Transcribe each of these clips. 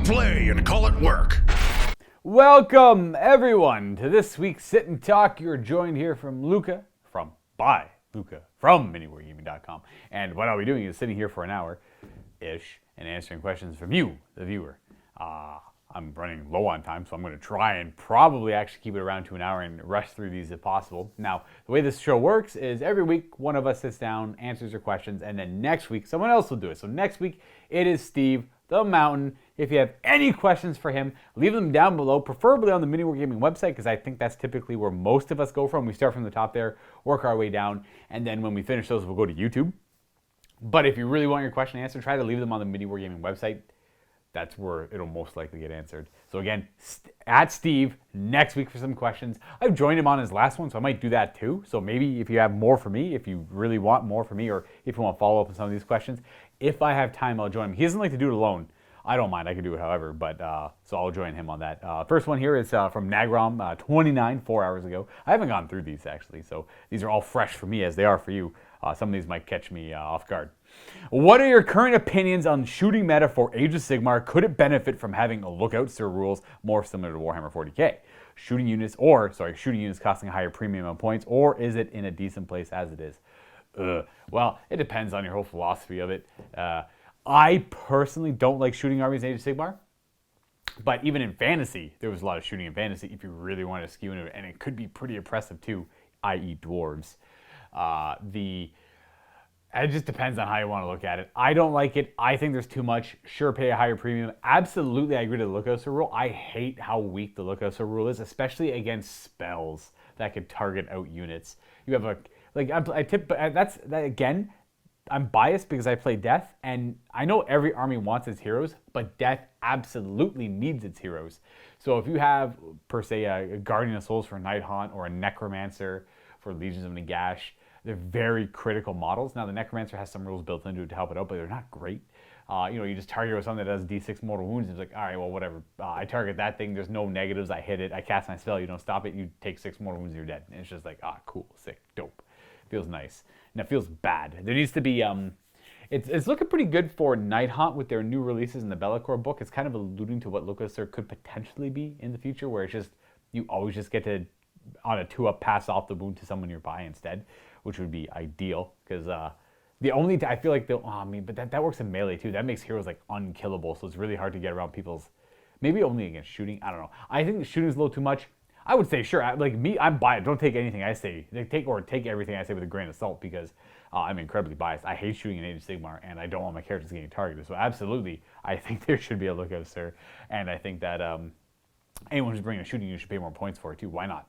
play and call it work. Welcome, everyone, to this week's Sit and Talk. You're joined here from Luka, from MiniWarGaming.com. And what I'll be doing is sitting here for an hour-ish and answering questions from you, the viewer. I'm running low on time, so I'm going to try and probably actually keep it around to an hour and rush through these if possible. Now, the way this show works is every week, one of us sits down, answers your questions, and then next week, someone else will do it. So next week, it is Steve, the Mountain. If you have any questions for him, leave them down below, preferably on the Mini Wargaming website, because I think that's typically where most of us go from. We start from the top there, work our way down, and then when we finish those, we'll go to YouTube. But if you really want your question answered, try to leave them on the Mini Wargaming website. That's where it'll most likely get answered. So again, at Steve next week for some questions. I've joined him on his last one, so I might do that too. So maybe if you have more for me, if you really want more for me, or if you want to follow up on some of these questions, if I have time, I'll join him. He doesn't like to do it alone. I don't mind. I can do it however, but so I'll join him on that. First one here is from Nagrom 29, 4 hours ago. I haven't gone through these actually, so these are all fresh for me as they are for you. Some of these might catch me off guard. What are your current opinions on shooting meta for Age of Sigmar? Could it benefit from having a lookout stir rules more similar to Warhammer 40k? Shooting units costing a higher premium on points, or is it in a decent place as it is? Well, it depends on your whole philosophy of it. I personally don't like shooting armies in Age of Sigmar, but even in fantasy, there was a lot of shooting in fantasy if you really wanted to skew into it, and it could be pretty oppressive too, i.e. dwarves. It just depends on how you want to look at it. I don't like it. I think there's too much. Sure, pay a higher premium. Absolutely, I agree to the lookout stir rule. I hate how weak the lookout stir rule is, especially against spells that could target out units. You have again, I'm biased because I play Death, and I know every army wants its heroes, but Death absolutely needs its heroes. So if you have, per se, a Guardian of Souls for Night Haunt or a Necromancer for Legions of Nagash, they're very critical models. Now, the Necromancer has some rules built into it to help it out, but they're not great. You just target with something that does D6 mortal wounds, and it's like, all right, well, whatever. I target that thing, there's no negatives, I hit it, I cast my spell, you don't stop it, you take 6 mortal wounds, you're dead. And it's just like, cool, sick, dope. Feels nice. And it feels bad. There needs to be, it's looking pretty good for Night Haunt with their new releases in the Bellacore book. It's kind of alluding to what Lookout Stir could potentially be in the future, where it's just, you always just get to, on a 2-up, pass off the wound to someone nearby instead, which would be ideal, because I feel like but that works in melee too. That makes heroes like unkillable, so it's really hard to get around people's, maybe only against shooting, I don't know. I think shooting is a little too much. I would say, sure, I'm biased. Don't take anything I say. Take everything I say with a grain of salt, because I'm incredibly biased. I hate shooting in Age of Sigmar, and I don't want my characters getting targeted. So absolutely, I think there should be a lookout stir, and I think that anyone who's bringing a shooting unit should pay more points for it too. Why not?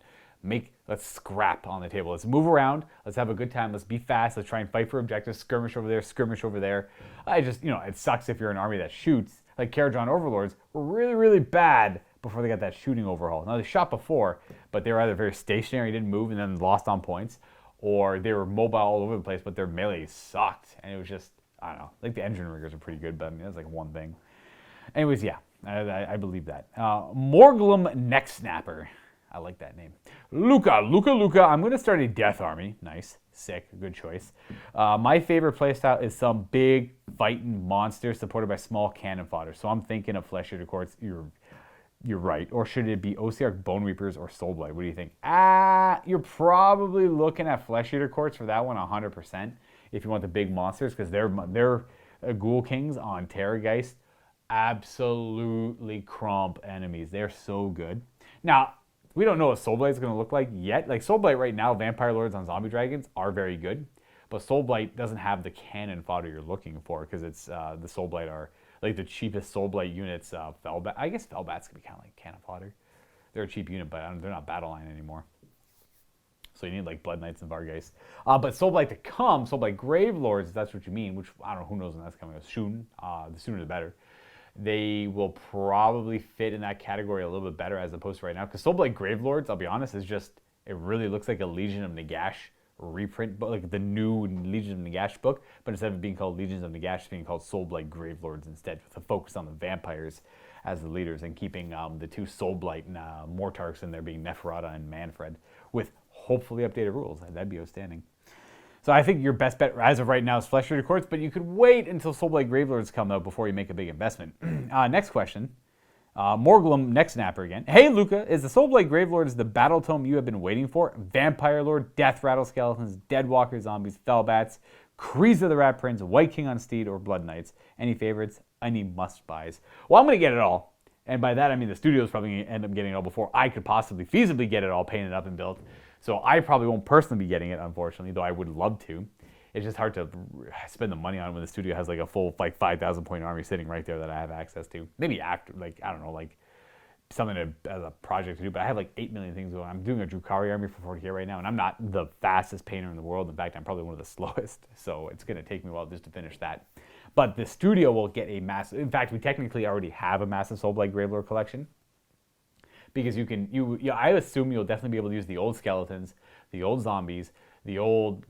Let's scrap on the table. Let's move around. Let's have a good time. Let's be fast. Let's try and fight for objectives. Skirmish over there. Skirmish over there. It sucks if you're an army that shoots. Like Karajan Overlords were really, really bad before they got that shooting overhaul. Now, they shot before, but they were either very stationary, didn't move, and then lost on points, or they were mobile all over the place, but their melee sucked. And it was just, I don't know. Like, the engine riggers are pretty good, but that's like one thing. Anyways, yeah, I believe that. Morglum Neck Snapper. I like that name. Luka. I'm going to start a Death Army. Nice. Sick. Good choice. My favorite playstyle is some big fighting monster supported by small cannon fodder. So I'm thinking of Flesh Eater Courts. You're right. Or should it be OCR Bone Reapers or Soulblight? What do you think? You're probably looking at Flesh Eater Courts for that one 100% if you want the big monsters, because they're Ghoul Kings on Terrorgeist. Absolutely crump enemies. They're so good. Now, we don't know what Soulblight is going to look like yet. Like, Soulblight right now, Vampire Lords on Zombie Dragons are very good, but Soulblight doesn't have the cannon fodder you're looking for, because it's the Soulblight are like the cheapest Soulblight units. Fellbat, I guess Fellbats could be kind of like cannon fodder. They're a cheap unit, but they're not battle line anymore. So you need like Blood Knights and Vargeist. But Soulblight to come, Soulblight Grave Lords, if that's what you mean, which I don't know, who knows when that's coming. Soon, the sooner the better. They will probably fit in that category a little bit better as opposed to right now. Because Soulblight Grave Lords, I'll be honest, it really looks like a Legion of Nagash reprint, but like the new Legion of Nagash book, but instead of being called Legions of Nagash, it's being called Soulblight Grave Lords instead, with a focus on the vampires as the leaders, and keeping the two Soulblight Mortarks in there being Neferata and Manfred, with hopefully updated rules. That'd be outstanding. So I think your best bet as of right now is Flesh Eater Courts, but you could wait until Soulblight Gravelords come out before you make a big investment. Next question. Morglum Neck Snapper again. Hey Luka, is the Soulblade Gravelord the battle tome you have been waiting for? Vampire Lord, Death Rattle Skeletons, Deadwalker Zombies, Fellbats, Kreese of the Rat Prince, White King on Steed, or Blood Knights? Any favorites? Any must-buys? Well, I'm going to get it all. And by that, I mean the studio's probably going to end up getting it all before I could possibly feasibly get it all painted up and built. So I probably won't personally be getting it, unfortunately, though I would love to. It's just hard to spend the money on when the studio has like a full 5,000 point army sitting right there that I have access to. Maybe after, like, I don't know, like something as a project to do, but I have like 8 million things going on. I'm doing a Drukhari army for 40k right now, and I'm not the fastest painter in the world. In fact, I'm probably one of the slowest, so it's going to take me a while just to finish that. But the studio will get a massive, in fact, we technically already have a massive Soulblade Gravelord collection, because I assume you'll definitely be able to use the old skeletons, the old zombies, the old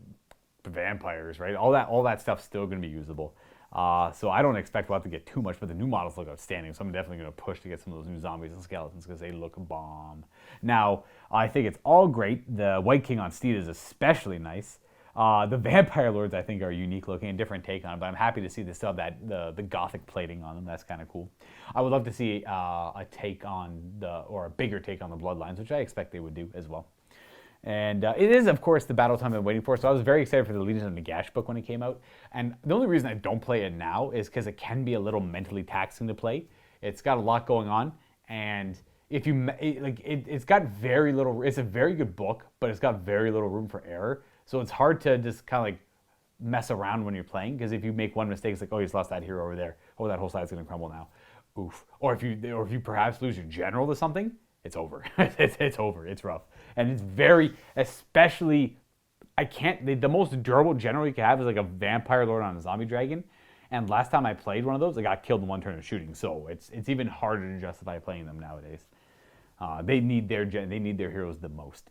vampires, right? All that stuff's still going to be usable. So I don't expect we'll have to get too much, but the new models look outstanding. So I'm definitely going to push to get some of those new zombies and skeletons because they look bomb. Now, I think it's all great. The White King on Steed is especially nice. The Vampire Lords, I think, are unique looking, a different take on it, but I'm happy to see they still have the Gothic plating on them. That's kind of cool. I would love to see a take on or a bigger take on the Bloodlines, which I expect they would do as well. And it is, of course, the battle time I've been waiting for. So I was very excited for the Legion of Nagash book when it came out. And the only reason I don't play it now is because it can be a little mentally taxing to play. It's got a lot going on, and if you it's got very little. It's a very good book, but it's got very little room for error. So it's hard to just kind of like mess around when you're playing, because if you make one mistake, it's like, oh, you just lost that hero over there. Oh, that whole side's gonna crumble now. Oof. Or if you perhaps lose your general to something, it's over. it's over. It's rough. And it's very, especially, the most durable general you can have is like a Vampire Lord on a Zombie Dragon. And last time I played one of those, I got killed in one turn of shooting. So it's even harder to justify playing them nowadays. They need their heroes the most.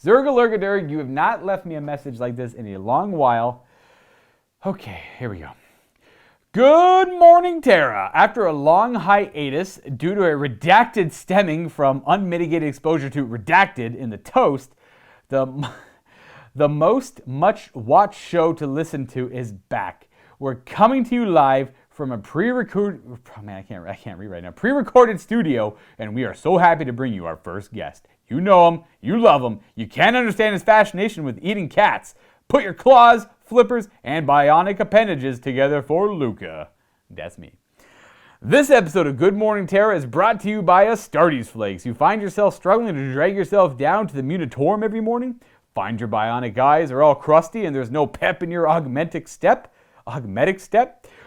Zergalurgadur, you have not left me a message like this in a long while. Okay, here we go. Good morning, Terra. After a long hiatus due to a redacted stemming from unmitigated exposure to redacted in the toast, the most much watched show to listen to is back. We're coming to you live from a pre-recorded studio, and we are so happy to bring you our first guest. You know him, you love him, you can't understand his fascination with eating cats. Put your claws, flippers, and bionic appendages together for Luka. That's me. This episode of Good Morning Terra is brought to you by Astartes Flakes. You find yourself struggling to drag yourself down to the Munitorum every morning? Find your bionic eyes are all crusty and there's no pep in your augmetic step?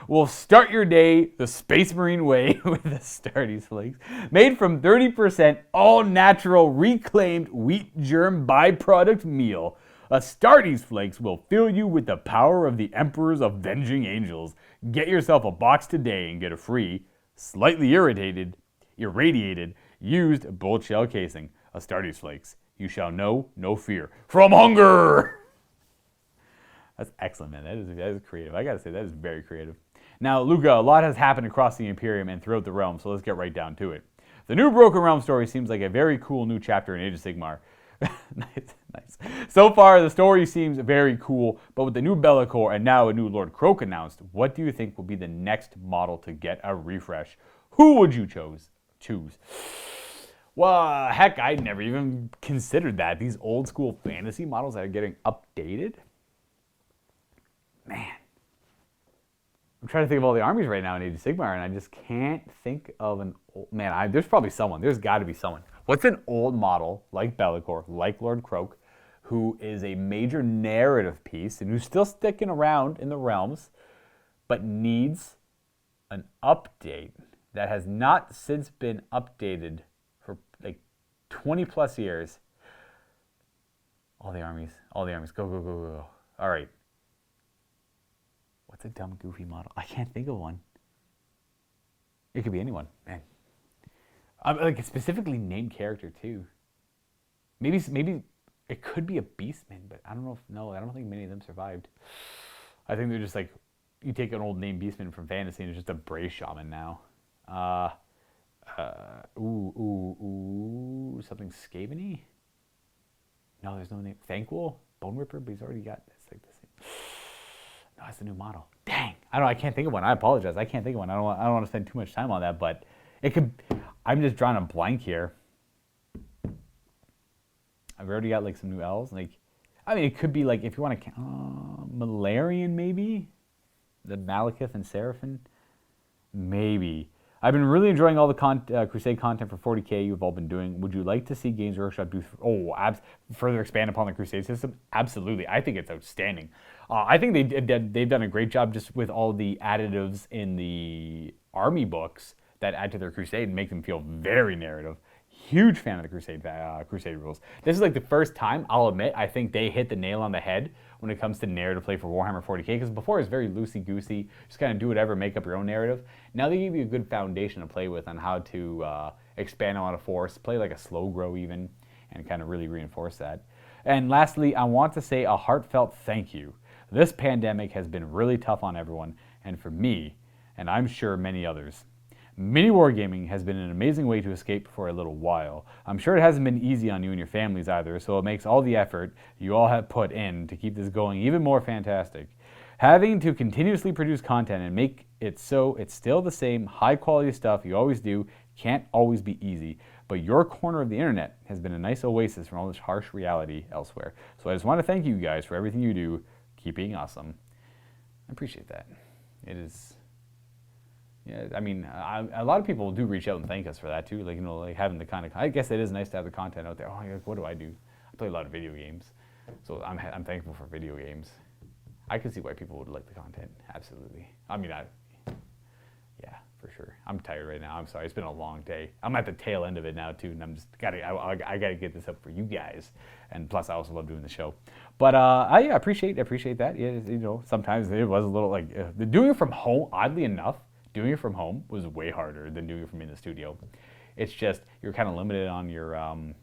Well, start your day the Space Marine way with Astartes Flakes. Made from 30% all-natural reclaimed wheat germ byproduct meal, Astartes Flakes will fill you with the power of the Emperor's avenging angels. Get yourself a box today and get a free, slightly irradiated, used bolt shell casing. Astartes Flakes. You shall know no fear from hunger. That's excellent, man. That is creative. I gotta say, that is very creative. Now, Luka, a lot has happened across the Imperium and throughout the realm, so let's get right down to it. The new Broken Realm story seems like a very cool new chapter in Age of Sigmar. Nice. So far, the story seems very cool, but with the new Be'lakor and now a new Lord Croak announced, what do you think will be the next model to get a refresh? Who would you choose? Well, heck, I never even considered that. These old school fantasy models that are getting updated? Man. I'm trying to think of all the armies right now in Age of Sigmar, and I just can't think of an old... Man, there's probably someone. There's got to be someone. What's an old model, like Be'lakor, like Lord Croak, who is a major narrative piece, and who's still sticking around in the realms, but needs an update that has not since been updated for like 20 plus years? All the armies, go. All right. What's a dumb, goofy model? I can't think of one. It could be anyone, man. Like a specifically named character too. Maybe it could be a Beastman, but I don't know I don't think many of them survived. I think they're just like, you take an old named Beastman from fantasy and it's just a Bray Shaman now. Something Skaven-y? No, there's no name. Thankwell? Bone Ripper? But he's already got, that's like the same. No, that's the new model. Dang, I don't know, I can't think of one. I apologize. I can't think of one. I don't want to spend too much time on that, but it could. I'm just drawing a blank here. I've already got like some new L's. Like, I mean, it could be like if you want to Malarian maybe, the Malekith and Seraphim, maybe. I've been really enjoying all the Crusade content for 40K you've all been doing. Would you like to see Games Workshop do further expand upon the Crusade system? Absolutely. I think it's outstanding. I think they've done a great job just with all the additives in the army books that add to their Crusade and make them feel very narrative. Huge fan of the Crusade rules. This is like the first time, I'll admit, I think they hit the nail on the head when it comes to narrative play for Warhammer 40K, because before it was very loosey-goosey, just kind of do whatever, make up your own narrative. Now they give you a good foundation to play with on how to expand on a force, play like a slow grow even, and kind of really reinforce that. And lastly, I want to say a heartfelt thank you. This pandemic has been really tough on everyone, and for me, and I'm sure many others. Mini wargaming has been an amazing way to escape for a little while. I'm sure it hasn't been easy on you and your families either, so it makes all the effort you all have put in to keep this going even more fantastic. Having to continuously produce content and make it so it's still the same high quality stuff you always do can't always be easy, but your corner of the internet has been a nice oasis from all this harsh reality elsewhere. So I just want to thank you guys for everything you do. Keep being awesome. I appreciate that. It is... Yeah, I mean, a lot of people do reach out and thank us for that too. Like, you know, like having the kind of, I guess it is nice to have the content out there. Oh, like, what do? I play a lot of video games, so I'm thankful for video games. I can see why people would like the content. Absolutely. I mean, yeah, for sure. I'm tired right now. I'm sorry. It's been a long day. I'm at the tail end of it now too, and I'm just I gotta get this up for you guys. And plus, I also love doing the show. But I appreciate that. Yeah, you know, sometimes it was a little like doing it from home. Oddly enough. Doing it from home was way harder than doing it from in the studio. It's just you're kind of limited on your assets,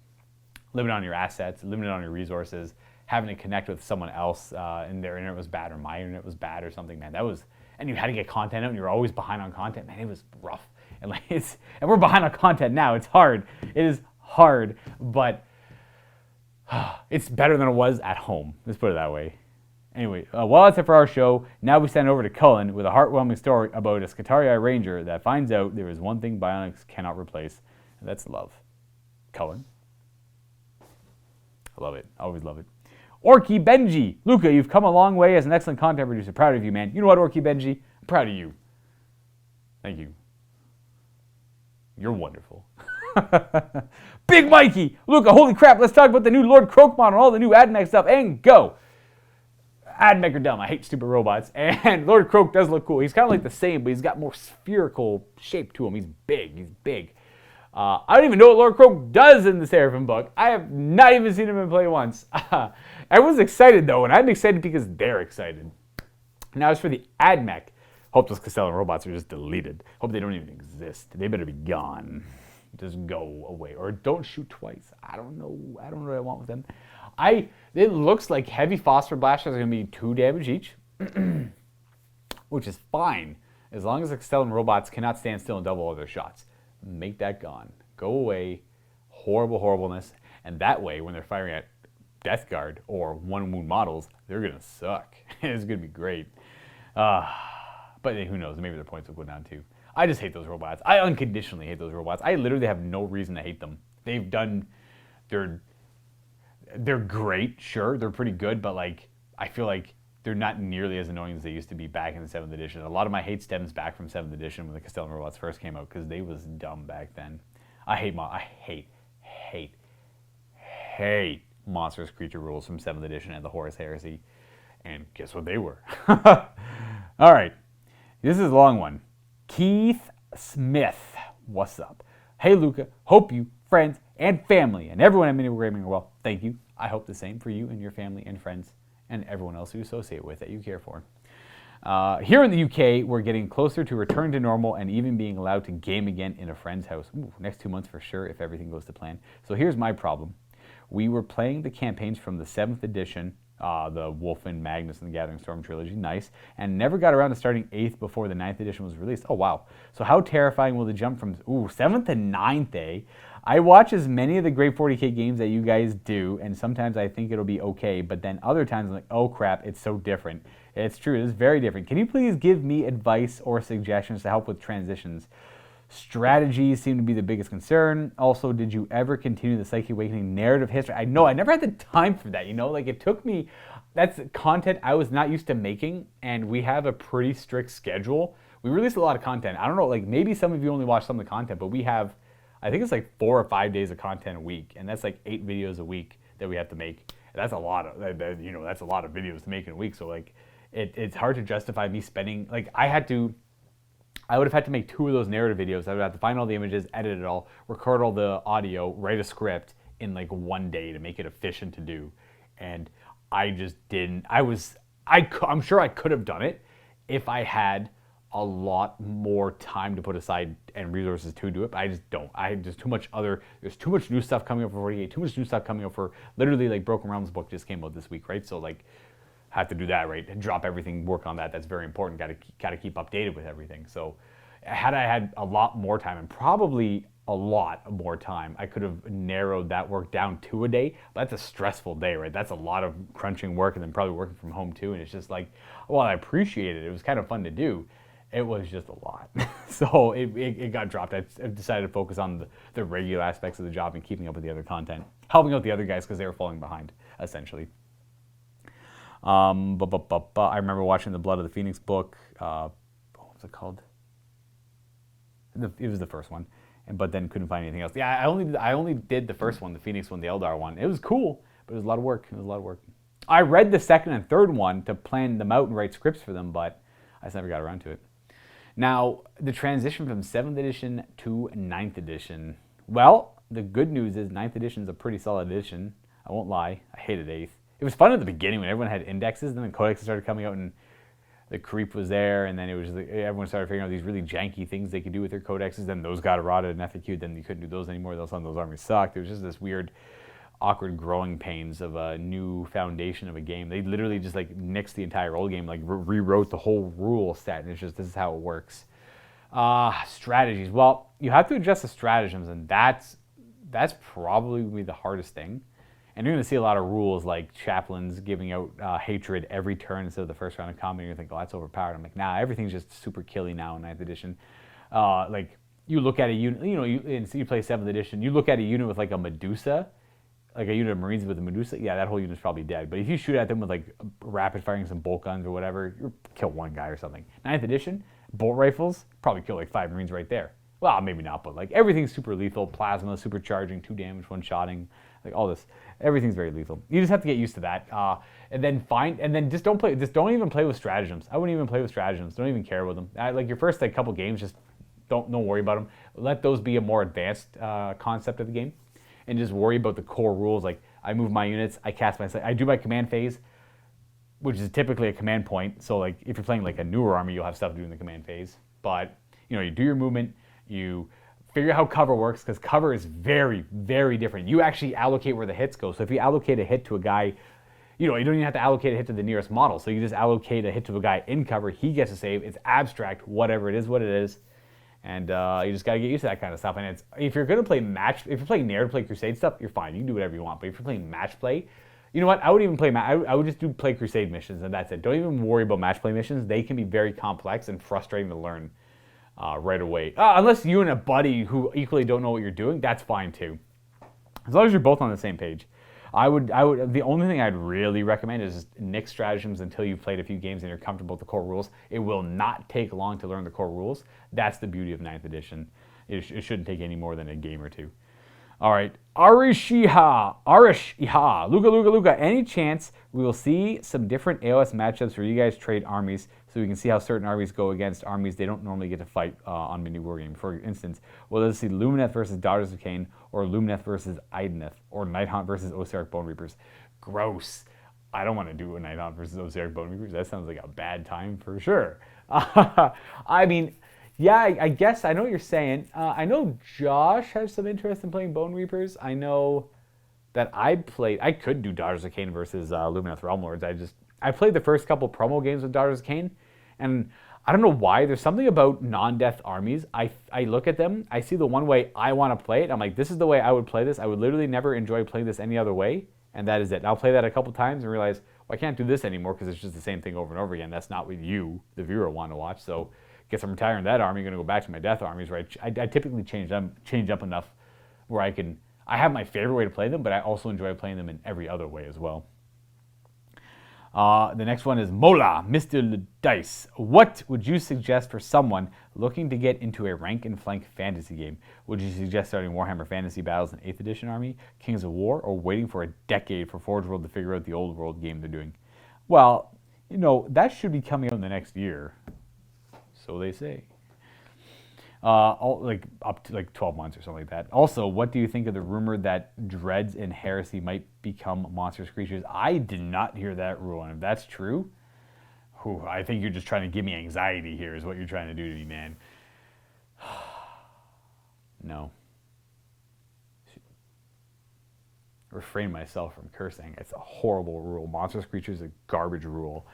limited on your resources. Having to connect with someone else and their internet was bad or my internet was bad or something, man. And you had to get content out, and you're always behind on content, man. It was rough, and we're behind on content now. It's hard. It is hard, but it's better than it was at home. Let's put it that way. Anyway, well, that's it for our show. Now we send over to Cullen with a heartwarming story about a Scutarii Ranger that finds out there is one thing Bionics cannot replace, and that's love. Cullen. I love it. I always love it. Orky Benji. Luka, you've come a long way as an excellent content producer. Proud of you, man. You know what, Orky Benji? I'm proud of you. Thank you. You're wonderful. Big Mikey. Luka, holy crap, let's talk about the new Lord Krokmon and all the new AdMech stuff, and go. AdMech are dumb. I hate stupid robots. And Lord Croak does look cool. He's kind of like the same, but he's got more spherical shape to him. He's big. I don't even know what Lord Croak does in the Seraphim book. I have not even seen him in play once. Everyone's excited, though, and I'm excited because they're excited. Now, as for the AdMech, hope those Castellan robots are just deleted. Hope they don't even exist. They better be gone. Just go away. Or don't shoot twice. I don't know what I want with them. It looks like heavy phosphor blasters are going to be 2 damage each, which is fine, as long as the Castellan robots cannot stand still and double all their shots. Make that gone. Go away. Horribleness. And that way, when they're firing at Death Guard or one wound models, they're going to suck. It's going to be great. But who knows? Maybe their points will go down too. I just hate those robots. I unconditionally hate those robots. I literally have no reason to hate them. They're great, sure, they're pretty good, but I feel like they're not nearly as annoying as they used to be back in the 7th edition. A lot of my hate stems back from 7th edition when the Castellan robots first came out, because they was dumb back then. I hate monstrous creature rules from 7th edition and the Horus Heresy. And guess what they were? All right, this is a long one. Keith Smith, what's up? Hey Luka, hope you, friends, and family, and everyone at Mini Wargaming are well. Thank you. I hope the same for you and your family and friends and everyone else you associate with that you care for. Here in the UK, we're getting closer to return to normal and even being allowed to game again in a friend's house. Ooh, next 2 months for sure if everything goes to plan. So here's my problem. We were playing the campaigns from the 7th edition, the Wolfen, Magnus, and the Gathering Storm trilogy, nice, and never got around to starting 8th before the 9th edition was released. Oh, wow. So how terrifying will the jump from 7th to 9th, eh? I watch as many of the great 40K games that you guys do, and sometimes I think it'll be okay, but then other times I'm like, oh crap, it's so different. It's true. It is very different. Can you please give me advice or suggestions to help with transitions? Strategies seem to be the biggest concern. Also, did you ever continue the Psyche Awakening narrative history? I know, I never had the time for that, like it took me, that's content I was not used to making, and we have a pretty strict schedule. We release a lot of content. I don't know, like maybe some of you only watch some of the content, but we have, I think it's like 4 or 5 days of content a week, and that's like 8 videos a week that we have to make. That's a lot of, that's a lot of videos to make in a week. So like, it's hard to justify me spending, like I would have had to make 2 of those narrative videos. I would have to find all the images, edit it all, record all the audio, write a script in like 1 day to make it efficient to do. And I just didn't. I'm sure I could have done it if I had a lot more time to put aside and resources to do it, but I just don't. There's too much new stuff coming up for 48, too much new stuff coming up for, literally like Broken Realms book just came out this week, right? So like, have to do that, right? Drop everything, work on that. That's very important. Got to keep updated with everything. So had I had a lot more time, and probably a lot more time, I could have narrowed that work down to a day. But that's a stressful day, right? That's a lot of crunching work, and then probably working from home too. And it's just like, well, I appreciate it. It was kind of fun to do. It was just a lot. So it got dropped. I decided to focus on the regular aspects of the job and keeping up with the other content, helping out the other guys because they were falling behind, essentially. I remember watching the Blood of the Phoenix book. What was it called? It was the first one, but then couldn't find anything else. Yeah, I only did the first one, the Phoenix one, the Eldar one. It was cool, but it was a lot of work. I read the second and third one to plan them out and write scripts for them, but I just never got around to it. Now, the transition from 7th edition to 9th edition. Well, the good news is 9th edition is a pretty solid edition. I won't lie. I hated 8th. It was fun at the beginning when everyone had indexes, then the codexes started coming out and the creep was there, and then it was everyone started figuring out these really janky things they could do with their codexes. Then those got eroded and FAQ'd, then you couldn't do those anymore. All of a sudden those armies sucked. It was just this weird, awkward growing pains of a new foundation of a game. They literally just like nixed the entire old game, like rewrote the whole rule set, and it's just, this is how it works. Strategies. Well, you have to adjust the stratagems, and that's probably going to be the hardest thing. And you're going to see a lot of rules like chaplains giving out hatred every turn instead of the first round of combat. You're going to think, oh, that's overpowered. I'm like, nah, everything's just super killy now in 9th edition. Like, you look at a unit, you play 7th edition, you look at a unit with like a Medusa, like a unit of Marines with a Medusa, yeah, that whole unit's probably dead. But if you shoot at them with like rapid firing some bolt guns or whatever, you kill 1 guy or something. 9th edition, bolt rifles, probably kill like 5 Marines right there. Well, maybe not, but like everything's super lethal. Plasma, supercharging, 2 damage, 1 shotting, like all this. Everything's very lethal. You just have to get used to that, and then just don't even play with stratagems. I wouldn't even play with stratagems. Don't even care about them. Like your first like couple games, just don't worry about them. Let those be a more advanced concept of the game, and just worry about the core rules. Like I move my units, I cast my, I do my command phase, which is typically a command point. So like if you're playing like a newer army, you'll have stuff to do in the command phase. But you do your movement, you figure out how cover works, because cover is very, very different. You actually allocate where the hits go. So if you allocate a hit to a guy, you don't even have to allocate a hit to the nearest model. So you just allocate a hit to a guy in cover, he gets a save. It's abstract, whatever it is, what it is. And you just got to get used to that kind of stuff. And it's, if you're going to play if you're playing narrative play crusade stuff, you're fine. You can do whatever you want. But if you're playing match play, you know what? I would even play, I would just play crusade missions, and that's it. Don't even worry about match play missions. They can be very complex and frustrating to learn right away. Unless you and a buddy who equally don't know what you're doing, that's fine too. As long as you're both on the same page. The only thing I'd really recommend is nix stratagems until you've played a few games and you're comfortable with the core rules. It will not take long to learn the core rules. That's the beauty of 9th edition. It shouldn't take any more than a game or two. All right, Luka. Any chance we will see some different AOS matchups where you guys trade armies so we can see how certain armies go against armies they don't normally get to fight on mini wargame? For instance, will let's see Lumineth versus Daughters of Cain, or Lumineth versus Ideneth, or Nighthaunt versus Osiarch Bone Reapers? Gross. I don't want to do a Nighthaunt versus Osiarch Bone Reapers. That sounds like a bad time for sure. I mean, yeah, I guess I know what you're saying. I know Josh has some interest in playing Bone Reapers. I know that I could do Daughters of Cain versus Lumineth Realm Lords. I played the first couple promo games with Daughters of Cain, and I don't know why. There's something about non-death armies. I look at them, I see the one way I want to play it. I'm like, this is the way I would play this. I would literally never enjoy playing this any other way, and that is it. And I'll play that a couple times and realize, well, I can't do this anymore because it's just the same thing over and over again. That's not what you, the viewer, want to watch. So guess I'm retiring that army. I'm going to go back to my death armies, where I typically change up enough where I have my favorite way to play them, but I also enjoy playing them in every other way as well. The next one is Mola, Mr. Dice. What would you suggest for someone looking to get into a rank and flank fantasy game? Would you suggest starting Warhammer Fantasy Battles in 8th Edition Army, Kings of War, or waiting for a decade for Forge World to figure out the old world game they're doing? Well, that should be coming out in the next year. So they say. Up to 12 months or something like that. Also, what do you think of the rumor that Dreads and Heresy might become monstrous creatures? I did not hear that rule, and if that's true, I think you're just trying to give me anxiety here is what you're trying to do to me, man. No. Refrain myself from cursing. It's a horrible rule. Monstrous creatures is a garbage rule.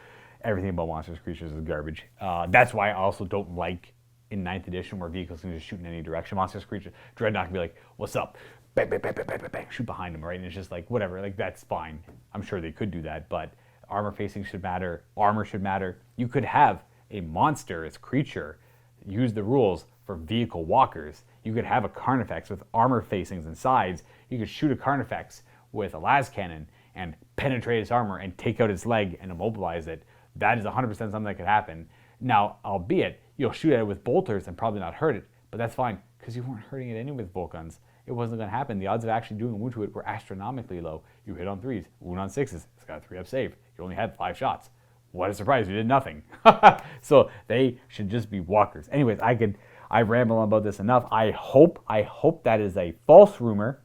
Everything about monstrous creatures is garbage. That's why I also don't like in 9th edition where vehicles can just shoot in any direction. Monstrous creatures, Dreadnought can be like, what's up? Bang, bang, bang, bang, bang, bang, bang, shoot behind them, right? And it's just like, whatever, like that's fine. I'm sure they could do that, but armor facing should matter, armor should matter. You could have a monster as creature use the rules for vehicle walkers. You could have a Carnifex with armor facings and sides. You could shoot a Carnifex with a las cannon and penetrate its armor and take out its leg and immobilize it. That is 100% something that could happen. Now, albeit, you'll shoot at it with bolters and probably not hurt it, but that's fine, because you weren't hurting it anyway with bolt guns. It wasn't going to happen. The odds of actually doing a wound to it were astronomically low. You hit on 3s, wound on 6s, it's got a 3-up save. You only had 5 shots. What a surprise, you did nothing. So they should just be walkers. Anyways, I ramble on about this enough. I hope that is a false rumor.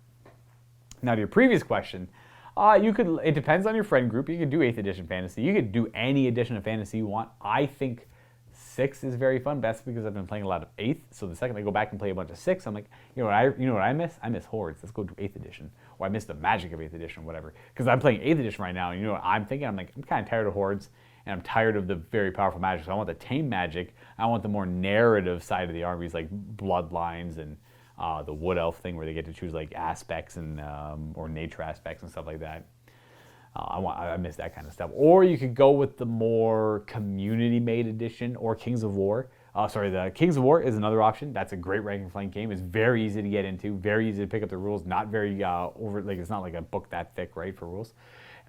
Now to your previous question, it depends on your friend group. You could do 8th edition fantasy. You could do any edition of fantasy you want. I think 6 is very fun. That's because I've been playing a lot of 8th. So the second I go back and play a bunch of 6, I'm like, you know what I miss? I miss Hordes. Let's go to 8th edition. Or I miss the magic of 8th edition or whatever. Because I'm playing 8th edition right now, and you know what I'm thinking? I'm like, I'm kind of tired of Hordes, and I'm tired of the very powerful magic. So I want the tame magic. I want the more narrative side of the armies, like Bloodlines and the Wood Elf thing, where they get to choose like aspects and or nature aspects and stuff like that. I miss that kind of stuff. Or you could go with the more community-made edition or Kings of War. The Kings of War is another option. That's a great rank and flank game. It's very easy to get into, very easy to pick up the rules. Not very it's not like a book that thick, right, for rules.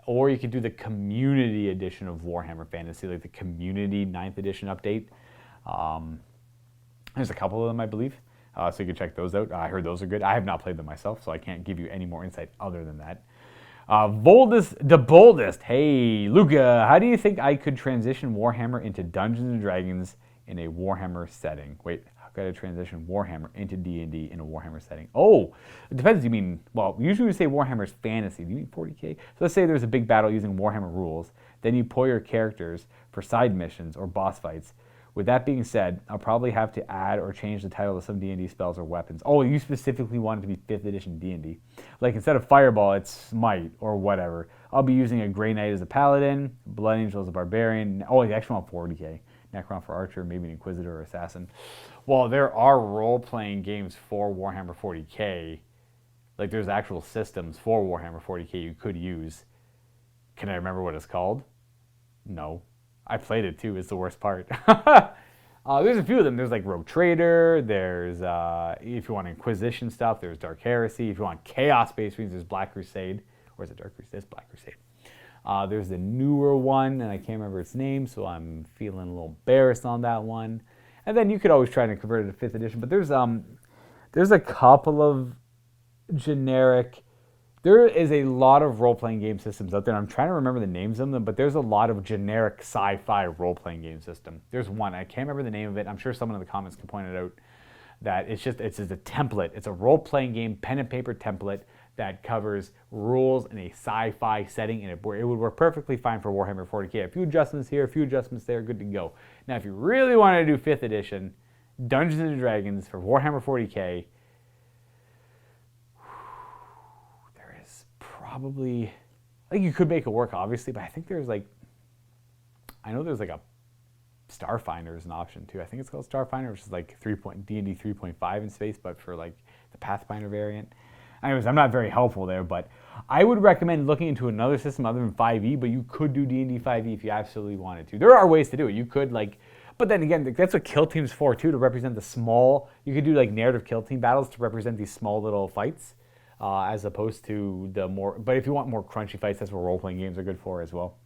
Or you could do the community edition of Warhammer Fantasy, like the community 9th edition update. There's a couple of them, I believe. So you can check those out. I heard those are good. I have not played them myself, so I can't give you any more insight other than that. The Boldest. Hey, Luka, how do you think I could transition Warhammer into Dungeons and Dragons in a Warhammer setting? Wait, how could I transition Warhammer into D&D in a Warhammer setting? Oh, it depends. You mean, well, usually we say Warhammer's fantasy. Do you mean 40K? So let's say there's a big battle using Warhammer rules. Then you pull your characters for side missions or boss fights. With that being said, I'll probably have to add or change the title of some D&D spells or weapons. Oh, you specifically want it to be 5th edition D&D. Like instead of Fireball, it's Smite or whatever. I'll be using a Grey Knight as a Paladin, Blood Angel as a Barbarian. Oh, I actually want 40K. Necron for Archer, maybe an Inquisitor or Assassin. Well, there are role-playing games for Warhammer 40K. Like there's actual systems for Warhammer 40K you could use. Can I remember what it's called? No. I played it too, it's the worst part. There's a few of them. There's like Rogue Trader, there's, if you want Inquisition stuff, there's Dark Heresy. If you want Chaos-based reasons, there's Black Crusade. Or is it Dark Crusade? It's Black Crusade. There's the newer one, and I can't remember its name, so I'm feeling a little embarrassed on that one. And then you could always try to convert it to 5th edition, but there's a couple of generic. There is a lot of role-playing game systems out there. I'm trying to remember the names of them, but there's a lot of generic sci-fi role-playing game system. There's one. I can't remember the name of it. I'm sure someone in the comments can point it out. That it's a template. It's a role-playing game, pen and paper template that covers rules in a sci-fi setting, and it would work perfectly fine for Warhammer 40K. A few adjustments here, a few adjustments there, good to go. Now, if you really want to do 5th edition, Dungeons and Dragons for Warhammer 40K, probably, I think you could make it work, obviously, but I think there's like, I know there's like a Starfinder is an option too. I think it's called Starfinder, which is like D&D 3.5 in space, but for like the Pathfinder variant. Anyways, I'm not very helpful there, but I would recommend looking into another system other than 5e, but you could do D&D 5e if you absolutely wanted to. There are ways to do it. You could, like, but then again, that's what kill team's for, too, to represent the small. You could do, like, narrative kill team battles to represent these small little fights, as opposed to the more, but if you want more crunchy fights, that's what role-playing games are good for as well.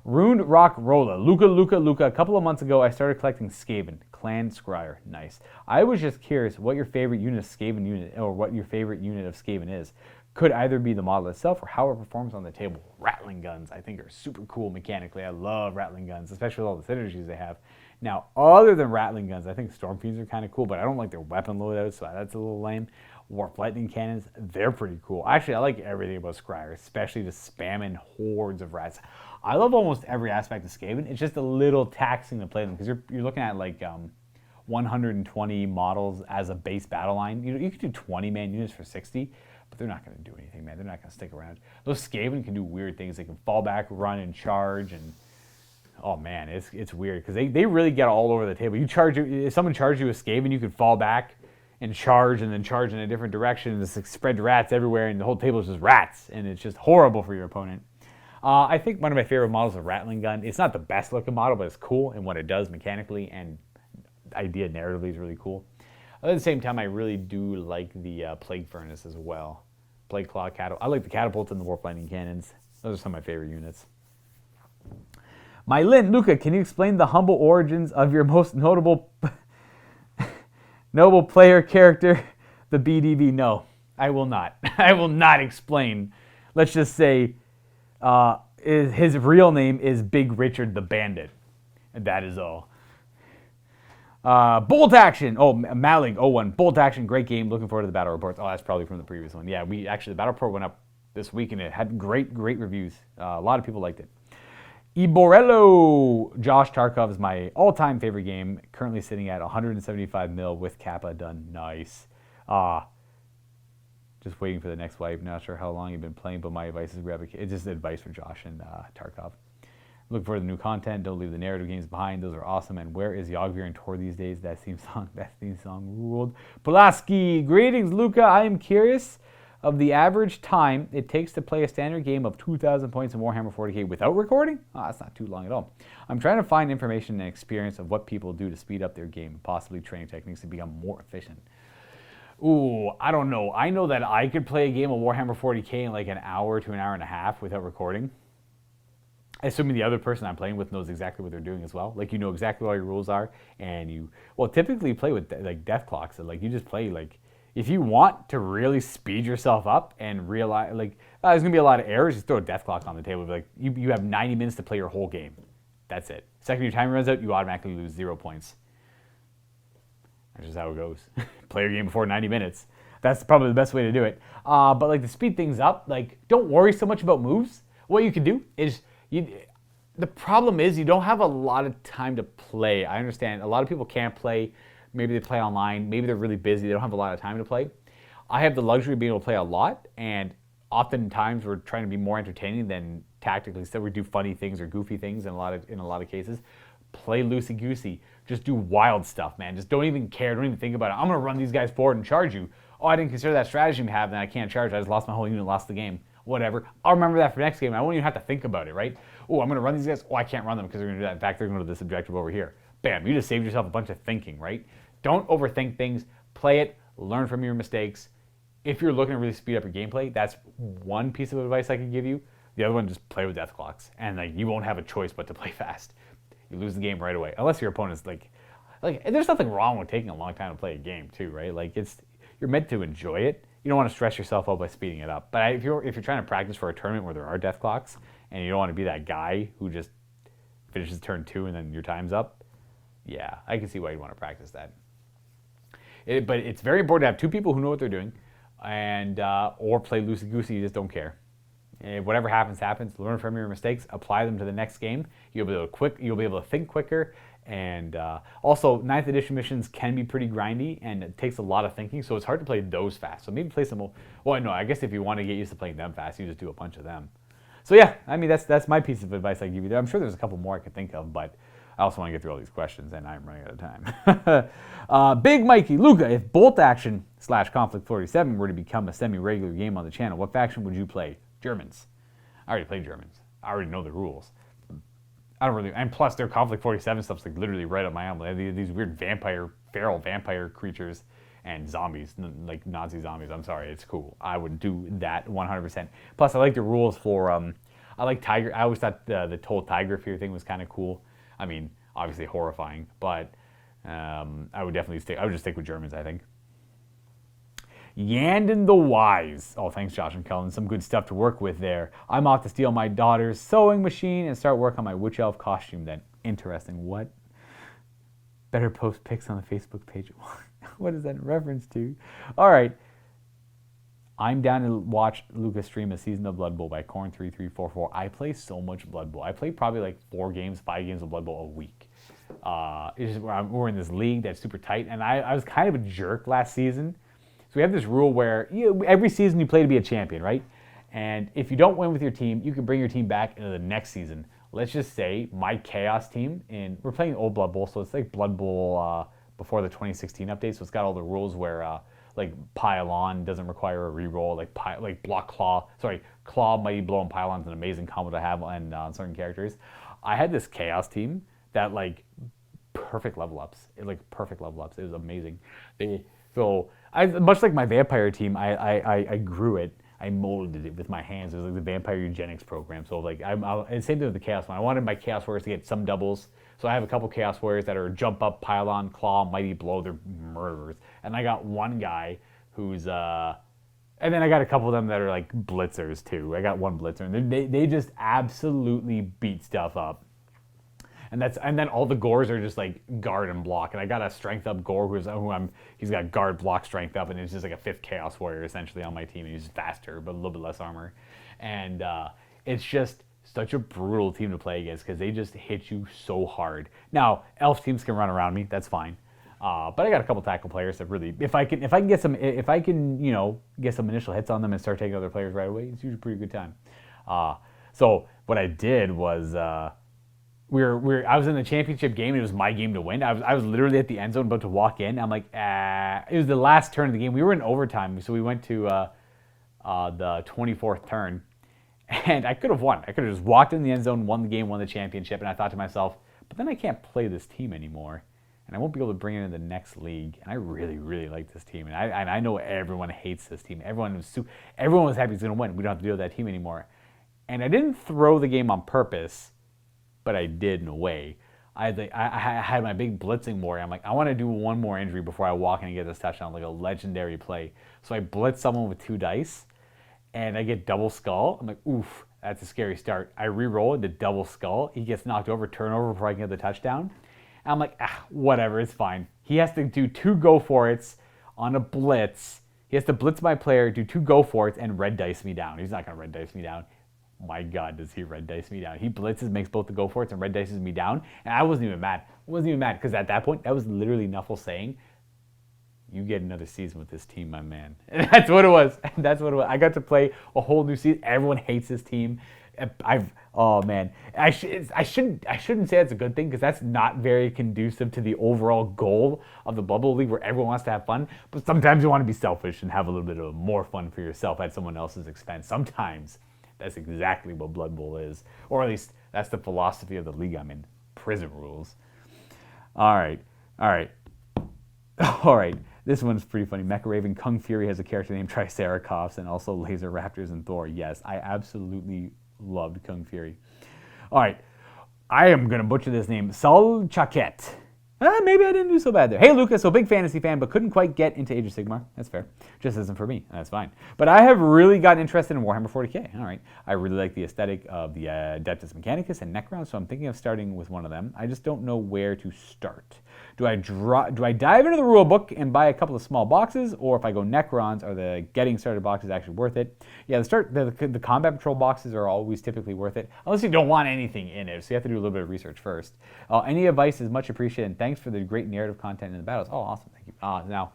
Runed Rock Rolla. Luka. A couple of months ago, I started collecting Skaven. Clan Scryer. Nice. I was just curious what your favorite unit of Skaven unit, or what your favorite unit of Skaven is. Could either be the model itself or how it performs on the table. Rattling guns, I think, are super cool mechanically. I love rattling guns, especially with all the synergies they have. Now, other than rattling guns, I think Storm Fiends are kind of cool, but I don't like their weapon loadouts, so that's a little lame. Warp Lightning Cannons, they're pretty cool. Actually, I like everything about Scryer, especially the spamming hordes of rats. I love almost every aspect of Skaven. It's just a little taxing to play them because you're looking at like 120 models as a base battle line. You could do 20-man units for 60, but they're not going to do anything, man. They're not going to stick around. Those Skaven can do weird things. They can fall back, run, and charge, and oh man, it's weird because they really get all over the table. If someone charges you with Skaven, you could fall back and charge and then charge in a different direction, and just like spread rats everywhere, and the whole table is just rats, and it's just horrible for your opponent. I think one of my favorite models is a Rattling Gun. It's not the best looking model, but it's cool in what it does mechanically, and idea narratively is really cool. At the same time, I really do like the Plague Furnace as well. Plague Claw Catapult. I like the catapults and the Warp Lightning Cannons. Those are some of my favorite units. My Lynn, Luka, can you explain the humble origins of your most notable noble player character, the BDB? No, I will not. I will not explain. Let's just say his real name is Big Richard the Bandit. And that is all. Bolt Action. Oh, Malig 01. Bolt Action, great game. Looking forward to the battle reports. Oh, that's probably from the previous one. Yeah, the battle report went up this week and it had great reviews. A lot of people liked it. Iborello. Josh Tarkov is my all-time favorite game. Currently sitting at 175 mil with Kappa done. Nice. Just waiting for the next wipe. Not sure how long you've been playing, but my advice is it's just advice for Josh and Tarkov. Looking for the new content. Don't leave the narrative games behind. Those are awesome. And where is Yogvir and Tor these days? That theme song ruled. Pulaski. Greetings, Luka. I am curious of the average time it takes to play a standard game of 2,000 points in Warhammer 40k without recording? Oh, that's not too long at all. I'm trying to find information and experience of what people do to speed up their game, possibly training techniques to become more efficient. Ooh, I don't know. I know that I could play a game of Warhammer 40k in like an hour to an hour and a half without recording. Assuming the other person I'm playing with knows exactly what they're doing as well. Like, you know exactly what your rules are, and you, well, typically play with like death clocks. So, like, you just play, like, if you want to really speed yourself up and realize, like, there's going to be a lot of errors, just throw a death clock on the table. Like, you have 90 minutes to play your whole game. That's it. Second your timer runs out, you automatically lose 0 points. That's just how it goes. Play your game before 90 minutes. That's probably the best way to do it. But, like, to speed things up, like, don't worry so much about moves. What you can do is, the problem is you don't have a lot of time to play. I understand a lot of people can't play. Maybe they play online. Maybe they're really busy. They don't have a lot of time to play. I have the luxury of being able to play a lot, and oftentimes we're trying to be more entertaining than tactically. So we do funny things or goofy things in a lot of cases. Play loosey-goosey. Just do wild stuff, man. Just don't even care. Don't even think about it. I'm going to run these guys forward and charge you. Oh, I didn't consider that strategy we have, then I can't charge. I just lost my whole unit, lost the game. Whatever. I'll remember that for next game. I won't even have to think about it, right? Oh, I'm going to run these guys. Oh, I can't run them because they're going to do that. In fact, they're going to do this objective over here. Bam. You just saved yourself a bunch of thinking, right? Don't overthink things. Play it. Learn from your mistakes. If you're looking to really speed up your gameplay, that's one piece of advice I can give you. The other one, just play with death clocks. And like, you won't have a choice but to play fast. You lose the game right away. Unless your opponent's like there's nothing wrong with taking a long time to play a game too, right? Like, you're meant to enjoy it. You don't want to stress yourself out by speeding it up. But if you're trying to practice for a tournament where there are death clocks, and you don't want to be that guy who just finishes turn 2 and then your time's up, yeah, I can see why you'd want to practice that. But it's very important to have 2 people who know what they're doing, and or play loosey-goosey, you just don't care. Whatever happens, happens. Learn from your mistakes. Apply them to the next game. You'll be able to think quicker. And also, 9th edition missions can be pretty grindy, and it takes a lot of thinking, so it's hard to play those fast. So maybe play some more. Well, no, I guess if you want to get used to playing them fast, you just do a bunch of them. So yeah, I mean, that's my piece of advice I give you there. I'm sure there's a couple more I could think of, but I also want to get through all these questions, and I'm running out of time. Big Mikey, Luka, if Bolt Action Conflict 47 were to become a semi-regular game on the channel, what faction would you play? Germans. I already played Germans. I already know the rules. I don't really, and plus their Conflict 47 stuff's like literally right up my alley. They have these weird feral vampire creatures and zombies, like Nazi zombies. I'm sorry, it's cool. I would do that 100%. Plus, I like the rules for, I like Tiger. I always thought the Toll Tiger Fear thing was kind of cool. I mean, obviously horrifying, but I would just stick with Germans, I think. Yandon the Wise. Oh, thanks, Josh and Kellen. Some good stuff to work with there. I'm off to steal my daughter's sewing machine and start work on my witch elf costume then. Interesting. What? Better post pics on the Facebook page. What is that in reference to? All right. I'm down to watch Luka stream a season of Blood Bowl by Corn3344. I play so much Blood Bowl. I play probably like 5 games of Blood Bowl a week. It's just, we're in this league that's super tight, and I was kind of a jerk last season. So we have this rule where every season you play to be a champion, right? And if you don't win with your team, you can bring your team back into the next season. Let's just say my Chaos team, and we're playing old Blood Bowl, so it's like Blood Bowl before the 2016 update. So it's got all the rules where like Pile On doesn't require a reroll, like Block Claw. Sorry, Claw, Mighty Blow, and Pile On's an amazing combo to have on certain characters. I had this Chaos team that like perfect level ups. It was amazing. Much like my vampire team, I grew it. I molded it with my hands. It was like the vampire eugenics program. So like, and same thing with the Chaos one. I wanted my Chaos Warriors to get some doubles. So I have a couple Chaos Warriors that are Jump Up, Pile On, Claw, Mighty Blow. They're murderers. And I got one guy who's, and then I got a couple of them that are like blitzers too. I got one blitzer, and they just absolutely beat stuff up. And then all the Gores are just like guard and block. And I got a strength up Gore he's got guard, block, strength up, and it's just like a 5th Chaos Warrior essentially on my team. And he's faster, but a little bit less armor. And it's just such a brutal team to play against because they just hit you so hard. Now, elf teams can run around me, that's fine. But I got a couple tackle players that really, if I can get some initial hits on them and start taking other players right away, it's usually a pretty good time. So what I did was. I was in the championship game. It was my game to win. I was literally at the end zone about to walk in. I'm like, it was the last turn of the game. We were in overtime, so we went to the 24th turn, and I could have won. I could have just walked in the end zone, won the game, won the championship, and I thought to myself, but then I can't play this team anymore, and I won't be able to bring it in the next league. And I really, really like this team, and I know everyone hates this team. Everyone was happy he's going to win. We don't have to deal with that team anymore. And I didn't throw the game on purpose, but I did in a way. I had my big blitzing warrior. I'm like, I want to do one more injury before I walk in and get this touchdown, like a legendary play. So I blitz someone with 2 dice, and I get double skull. I'm like, oof, that's a scary start. I re-roll into double skull. He gets knocked over, turnover before I can get the touchdown. And I'm like, whatever, it's fine. He has to do 2 go-for-its on a blitz. He has to blitz my player, do 2 go-for-its, and red dice me down. He's not going to red dice me down. My God, does he red dice me down. He blitzes, makes both the go-for-its, and red dices me down. And I wasn't even mad. Because at that point, that was literally Nuffle saying, you get another season with this team, my man. And that's what it was. I got to play a whole new season. Everyone hates this team. Oh man. I shouldn't say that's a good thing, because that's not very conducive to the overall goal of the Blood Bowl League, where everyone wants to have fun. But sometimes you want to be selfish and have a little bit of more fun for yourself at someone else's expense. Sometimes that's exactly what Blood Bowl is. Or at least that's the philosophy of the league I'm in. Prison rules. All right. This one's pretty funny. Mecha Raven Kung Fury has a character named Triceratops and also Laser Raptors and Thor. Yes, I absolutely loved Kung Fury. All right. I am going to butcher this name. Sol Chaquette. Maybe I didn't do so bad there. Hey, Luka, so big fantasy fan, but couldn't quite get into Age of Sigmar. That's fair. Just isn't for me. That's fine. But I have really gotten interested in Warhammer 40k. All right. I really like the aesthetic of the Adeptus Mechanicus and Necron, so I'm thinking of starting with one of them. I just don't know where to start. Do I dive into the rule book and buy a couple of small boxes, or if I go Necrons, are the getting started boxes actually worth it? Yeah, the combat patrol boxes are always typically worth it, unless you don't want anything in it, so you have to do a little bit of research first. Any advice is much appreciated, and thanks for the great narrative content in the battles. Oh, awesome, thank you. Now,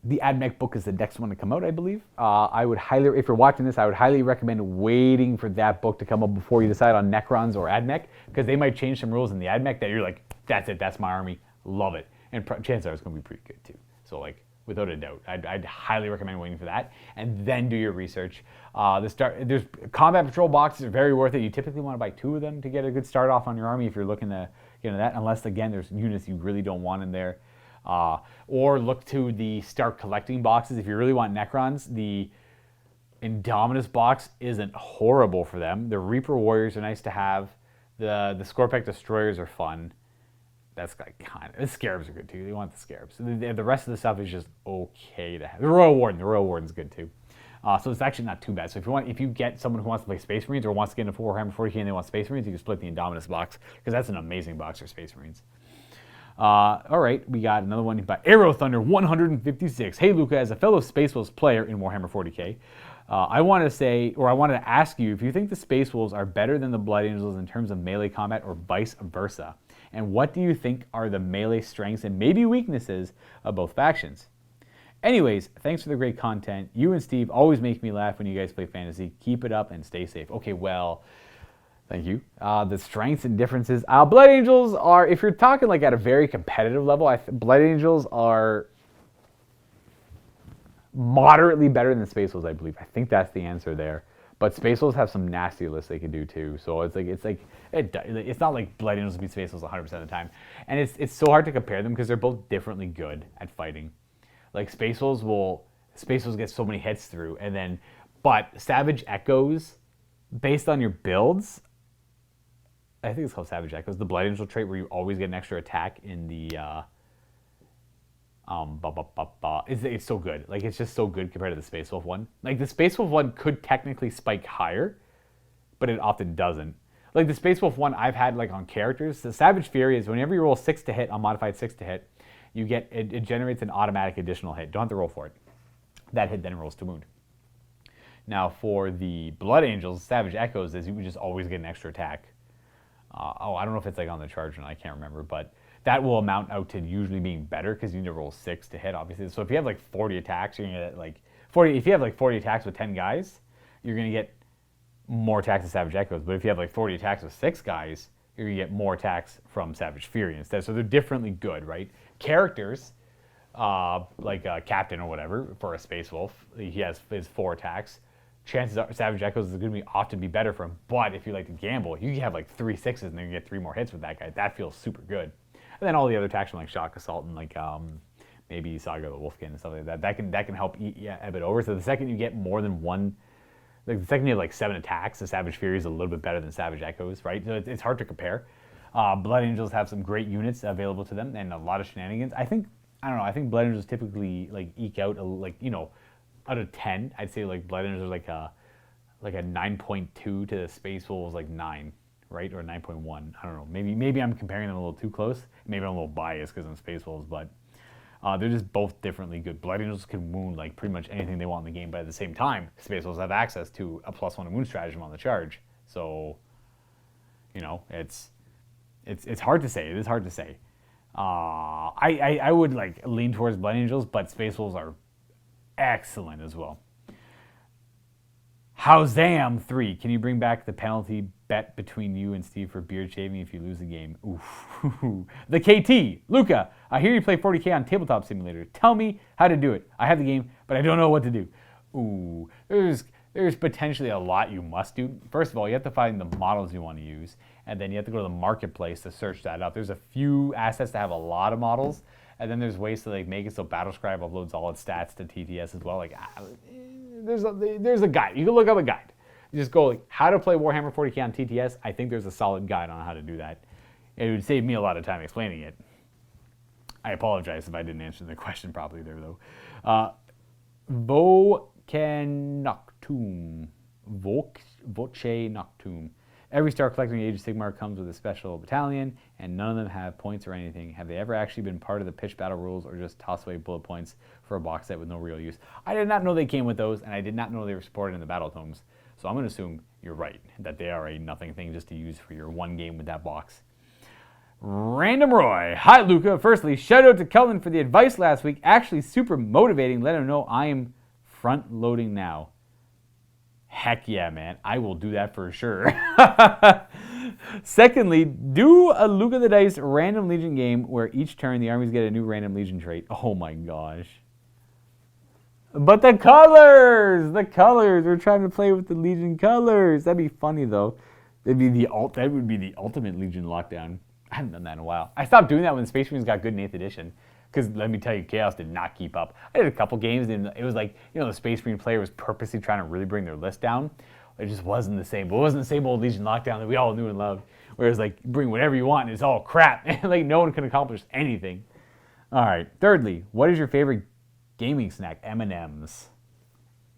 the AdMech book is the next one to come out, I believe. If you're watching this, I would highly recommend waiting for that book to come up before you decide on Necrons or AdMech, because they might change some rules in the AdMech that you're like, that's it, that's my army, love it. And chances are it's going to be pretty good too. So like without a doubt, I'd highly recommend waiting for that and then do your research. There's combat patrol boxes are very worth it. You typically want to buy 2 of them to get a good start off on your army if you're looking to get into that. Unless again there's units you really don't want in there, or look to the start collecting boxes if you really want Necrons. The Indominus box isn't horrible for them. The Reaper Warriors are nice to have. The Scorpec Destroyers are fun. That's like kind of, the Scarabs are good too. You want the Scarabs. The rest of the stuff is just okay to have. The Royal Warden's good too. So it's actually not too bad. So if you get someone who wants to play Space Marines or wants to get into Warhammer 40k and they want Space Marines, you can split the Indominus box because that's an amazing box for Space Marines. All right, we got another one by Arrow Thunder 156. Hey Luka, as a fellow Space Wolves player in Warhammer 40k, I wanted to ask you if you think the Space Wolves are better than the Blood Angels in terms of melee combat or vice versa. And what do you think are the melee strengths and maybe weaknesses of both factions? Anyways, thanks for the great content. You and Steve always make me laugh when you guys play fantasy. Keep it up and stay safe. Okay, well, thank you. The strengths and differences. Blood Angels are, if you're talking like at a very competitive level, Blood Angels are moderately better than Space Wolves, I believe. I think that's the answer there. But Space Wolves have some nasty lists they can do too. So it's not like Blood Angels beat Space Wolves 100% of the time. And it's so hard to compare them because they're both differently good at fighting. Like Space Wolves get so many hits through, but Savage Echoes, based on your builds, I think it's called Savage Echoes, the Blood Angel trait where you always get an extra attack in the it's so good. Like it's just so good compared to the Space Wolf one. Like the Space Wolf one could technically spike higher, but it often doesn't. Like the Space Wolf one I've had like on characters, the Savage Fury is whenever you roll 6 to hit on modified 6 to hit, you get it generates an automatic additional hit. Don't have to roll for it. That hit then rolls to wound. Now for the Blood Angels, Savage Echoes is you would just always get an extra attack. I don't know if it's like on the charge or not, I can't remember, but that will amount out to usually being better because you need to roll 6 to hit, obviously. So if you have like 40 attacks, you're gonna get like 40. If you have like 40 attacks with 10 guys, you're gonna get more attacks with Savage Echoes. But if you have like 40 attacks with 6 guys, you're gonna get more attacks from Savage Fury instead. So they're differently good, right? Characters, like a captain or whatever for a Space Wolf, he has his 4 attacks. Chances are Savage Echoes is going to often be better for him. But if you like to gamble, you can have like 3 6s and then you get 3 more hits with that guy. That feels super good. And then all the other attacks from like Shock Assault and like maybe Saga the Wolfkin and stuff like that. That can help ebb it over. So the second you get more than one, like the second you have like 7 attacks, the Savage Fury is a little bit better than Savage Echoes, right? So it's hard to compare. Blood Angels have some great units available to them and a lot of shenanigans. I think Blood Angels typically like eke out out of 10, I'd say like Blood Angels are like a 9.2 to the Space Wolves like 9, right? Or 9.1. I don't know. Maybe I'm comparing them a little too close. Maybe I'm a little biased because I'm Space Wolves, but they're just both differently good. Blood Angels can wound like pretty much anything they want in the game, but at the same time, Space Wolves have access to a +1 wound stratagem on the charge. So, it's hard to say. It is hard to say. I would like lean towards Blood Angels, but Space Wolves are excellent as well. Howzam 3. Can you bring back the penalty bet between you and Steve for beard shaving if you lose the game? Oof. The KT. Luka, I hear you play 40k on Tabletop Simulator. Tell me how to do it. I have the game, but I don't know what to do. Ooh. There's potentially a lot you must do. First of all, you have to find the models you want to use, and then you have to go to the marketplace to search that up. There's a few assets that have a lot of models, and then there's ways to like make it so Battlescribe uploads all its stats to TTS as well. Like, there's a guide. You can look up a guide. You just go like, how to play Warhammer 40k on TTS. I think there's a solid guide on how to do that. It would save me a lot of time explaining it. I apologize if I didn't answer the question properly there though. Voce Noctum. Every star collecting Age of Sigmar comes with a special battalion, and none of them have points or anything. Have they ever actually been part of the pitch battle rules, or just toss away bullet points for a box set with no real use? I did not know they came with those, and I did not know they were supported in the battle tomes. So I'm going to assume you're right, that they are a nothing thing just to use for your one game with that box. Random Roy. Hi, Luka. Firstly, shout out to Kelvin for the advice last week. Actually super motivating. Let him know I am front loading now. Heck yeah, man. I will do that for sure. Secondly, do a Luka the Dice random Legion game where each turn the armies get a new random Legion trait. Oh my gosh. But the colors! We're trying to play with the Legion colors. That'd be funny though. That would be the ultimate Legion lockdown. I haven't done that in a while. I stopped doing that when Space Marines got good in 8th edition. Because let me tell you, Chaos did not keep up. I did a couple games and it was like, the Space Marine player was purposely trying to really bring their list down. It just wasn't the same. But it wasn't the same old Legion lockdown that we all knew and loved. Whereas like, bring whatever you want and it's all crap. And like, no one can accomplish anything. All right. Thirdly, what is your favorite gaming snack? M&M's.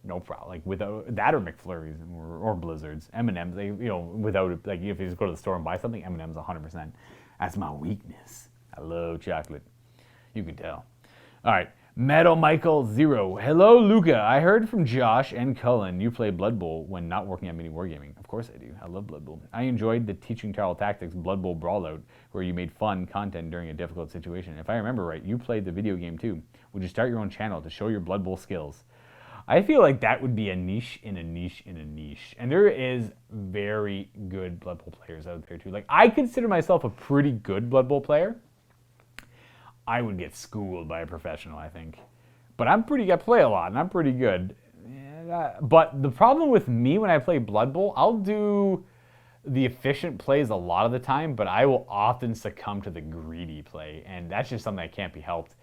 No problem. Like without that or McFlurries or Blizzards. M&M's. They, without it, like if you just go to the store and buy something, M&M's 100%. That's my weakness. I love chocolate. You can tell. All right. Metal Michael 0. Hello, Luka. I heard from Josh and Cullen you play Blood Bowl when not working at Mini Wargaming. Of course I do. I love Blood Bowl. I enjoyed the Teaching Tower Tactics Blood Bowl Brawlout where you made fun content during a difficult situation. If I remember right, you played the video game too. Would you start your own channel to show your Blood Bowl skills? I feel like that would be a niche in a niche in a niche. And there is very good Blood Bowl players out there too. Like I consider myself a pretty good Blood Bowl player. I would get schooled by a professional, I think. But I play a lot, and I'm pretty good. But the problem with me when I play Blood Bowl, I'll do the efficient plays a lot of the time, but I will often succumb to the greedy play, and that's just something that can't be helped.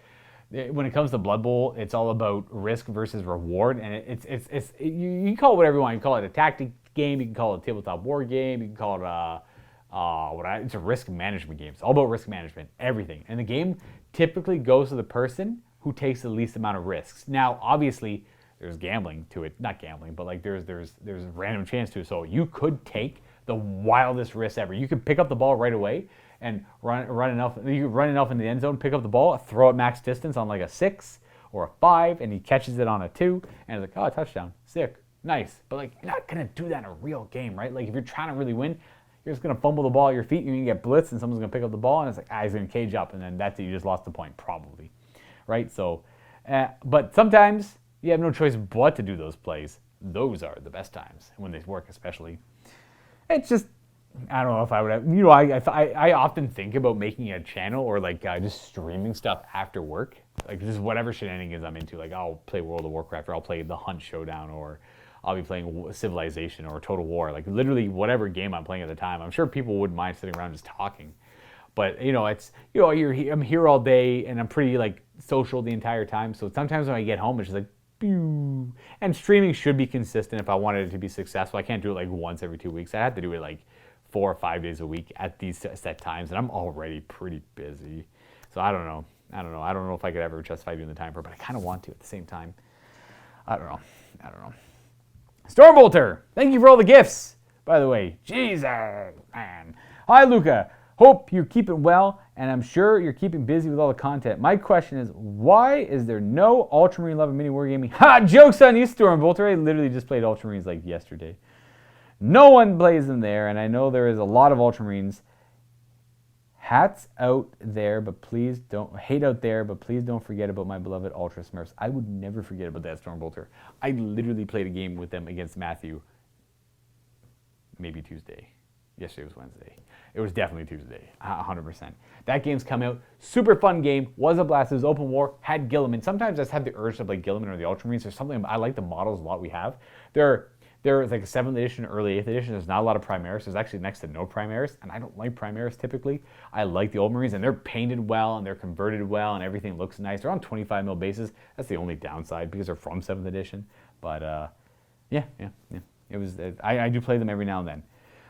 When it comes to Blood Bowl, it's all about risk versus reward, and you can call it whatever you want. You can call it a tactic game, you can call it a tabletop war game, you can call it it's a risk management game. It's all about risk management, everything. And the game typically goes to the person who takes the least amount of risks. Now, obviously, there's gambling to it. Not gambling, but like there's a random chance to it. So you could take the wildest risk ever. You could pick up the ball right away and run enough. You could run enough in the end zone, pick up the ball, throw it max distance on like a 6 or a 5, and he catches it on a 2, and it's like, oh, touchdown, sick, nice. But like, you're not gonna do that in a real game, right? Like if you're trying to really win, you're just going to fumble the ball at your feet, you're going to get blitzed, and someone's going to pick up the ball, and it's like, he's going to cage up, and then that's it. You just lost the point, probably. Right? So, but sometimes you have no choice but to do those plays. Those are the best times, when they work especially. It's just, I don't know if I would have, I often think about making a channel or like just streaming stuff after work. Like just whatever shenanigans I'm into. Like I'll play World of Warcraft, or I'll play The Hunt Showdown, or I'll be playing Civilization or Total War, like literally whatever game I'm playing at the time. I'm sure people wouldn't mind sitting around just talking. But, I'm here all day and I'm pretty like social the entire time. So sometimes when I get home, it's just like, pew. And streaming should be consistent if I wanted it to be successful. I can't do it like once every 2 weeks. I have to do it like 4 or 5 days a week at these set times. And I'm already pretty busy. So I don't know. I don't know if I could ever justify doing the time for it, but I kind of want to at the same time. I don't know. Stormbolter, thank you for all the gifts, by the way. Jesus, man. Hi, Luka. Hope you're keeping well, and I'm sure you're keeping busy with all the content. My question is, why is there no Ultramarine Love and Mini Wargaming? Ha! Joke's on you, Stormbolter. I literally just played Ultramarines like yesterday. No one plays them there, and I know there is a lot of Ultramarines. Hats out there, but please don't hate out there, but please don't forget about my beloved Ultra Smurfs. I would never forget about that, Stormbolter. I literally played a game with them against Matthew. Maybe Tuesday. Yesterday was Wednesday. It was definitely Tuesday, 100%. That game's come out. Super fun game. Was a blast. It was open war. Had Gilliman. Sometimes I just have the urge to play Gilliman or the Ultramarines. There's something, I like the models a lot we have. There's like a 7th edition, early 8th edition. There's not a lot of Primaris. There's actually next to no Primaris, and I don't like Primaris typically. I like the Ultramarines, and they're painted well, and they're converted well, and everything looks nice. They're on 25 mil bases. That's the only downside because they're from 7th edition. But yeah. It was. I do play them every now and then.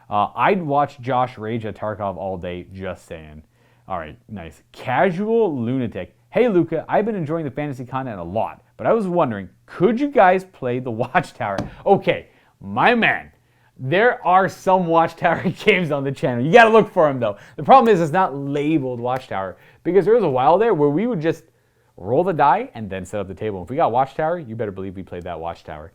I'd watch Josh rage at Tarkov all day, just saying. All right, nice. Casual Lunatic. Hey, Luka, I've been enjoying the fantasy content a lot, but I was wondering, could you guys play the Watchtower? Okay, my man, there are some Watchtower games on the channel. You got to look for them, though. The problem is it's not labeled Watchtower, because there was a while there where we would just roll the die and then set up the table. If we got Watchtower, you better believe we played that Watchtower.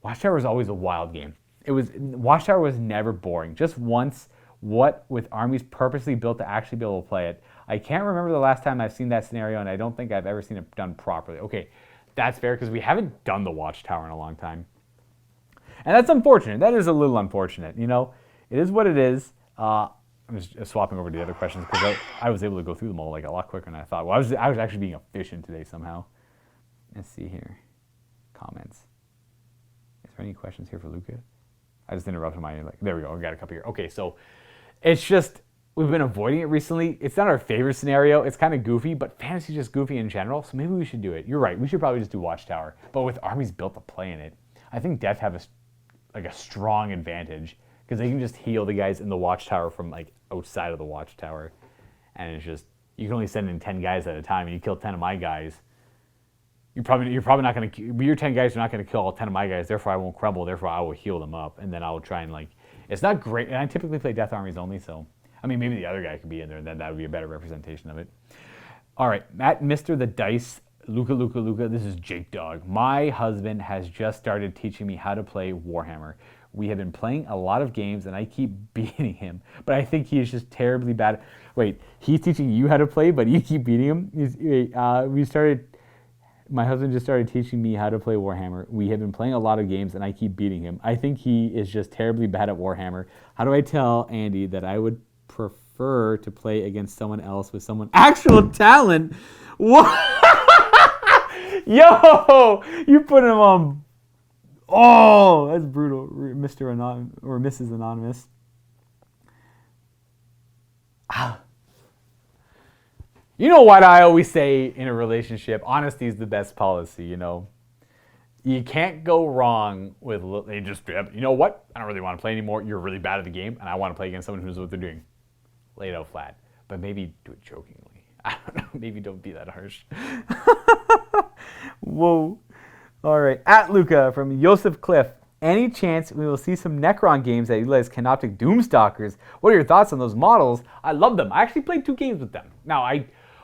Watchtower was always a wild game. Watchtower was never boring. Just once, with armies purposely built to actually be able to play it. I can't remember the last time I've seen that scenario, and I don't think I've ever seen it done properly. Okay, that's fair, because we haven't done the Watchtower in a long time. And that's unfortunate. That is a little unfortunate. It is what it is. I'm just swapping over to the other questions because I was able to go through them all like a lot quicker than I thought. Well, I was actually being efficient today somehow. Let's see here. Comments. Is there any questions here for Luka? I just interrupted my, like, there we go. We got a couple here. Okay, so it's just, we've been avoiding it recently. It's not our favorite scenario. It's kind of goofy, but fantasy's just goofy in general, so maybe we should do it. You're right. We should probably just do Watchtower. But with armies built to play in it, I think Death have a strong advantage because they can just heal the guys in the Watchtower from like outside of the Watchtower. And it's just, you can only send in 10 guys at a time, and you kill 10 of my guys. You're probably not going to, your 10 guys are not going to kill all 10 of my guys, therefore I won't crumble, therefore I will heal them up, and then I will try and like, it's not great, and I typically play Death armies only, so, I mean, maybe the other guy could be in there, and then that would be a better representation of it. All right, Matt, Mr. The Dice, Luka, this is Jake Dog. My husband has just started teaching me how to play Warhammer. We have been playing a lot of games, and I keep beating him, but I think he is just terribly bad. Wait, he's teaching you how to play, but you keep beating him? My husband just started teaching me how to play Warhammer. We have been playing a lot of games, and I keep beating him. I think he is just terribly bad at Warhammer. How do I tell Andy that I would prefer to play against someone else with someone actual talent? What? Yo, you put him on. Oh, that's brutal, Mr. Anonymous or Mrs. Anonymous. You know what I always say in a relationship? Honesty is the best policy, you know. You can't go wrong with, you know what? I don't really want to play anymore. You're really bad at the game, and I want to play against someone who knows what they're doing. Lay it out flat. But maybe do it jokingly. I don't know. Maybe don't be that harsh. Whoa. All right. At Luka from Joseph Cliff. Any chance we will see some Necron games that utilize Canoptic Doomstalkers? What are your thoughts on those models? I love them. I actually played 2 games with them. Now,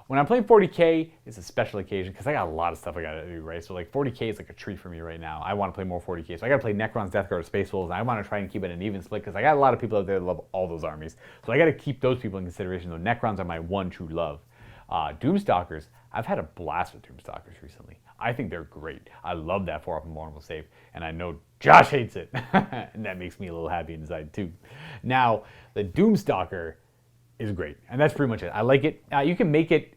when I'm playing 40K, it's a special occasion because I got a lot of stuff I got to do, right? So like 40K is like a treat for me right now. I want to play more 40K. So I got to play Necrons, Death Guard, Space Wolves, and I want to try and keep it an even split because I got a lot of people out there that love all those armies. So I got to keep those people in consideration, though Necrons are my one true love. Doomstalkers, I've had a blast with Doomstalkers recently. I think they're great. I love that 4-up invulnerable save, and I know Josh hates it, and that makes me a little happy inside too. Now, the Doomstalker is great, and that's pretty much it. I like it. You can make it.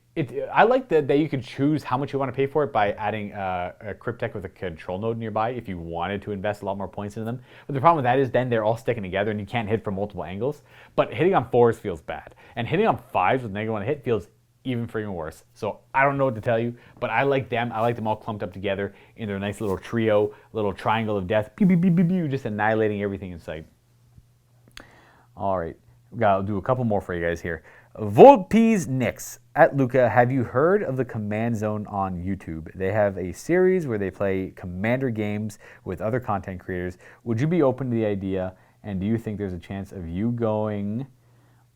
I like that you can choose how much you want to pay for it by adding a Cryptek with a control node nearby if you wanted to invest a lot more points into them. But the problem with that is then they're all sticking together and you can't hit from multiple angles. But hitting on 4s feels bad. And hitting on 5s with -1 hit feels even worse. So I don't know what to tell you, but I like them. I like them all clumped up together in their nice little trio, little triangle of death, pew, pew, pew, pew, pew, just annihilating everything in sight. All right, I'll do a couple more for you guys here. Volpe's Nix at Luka. Have you heard of the Command Zone on YouTube? They have a series where they play Commander games with other content creators. Would you be open to the idea? And do you think there's a chance of you going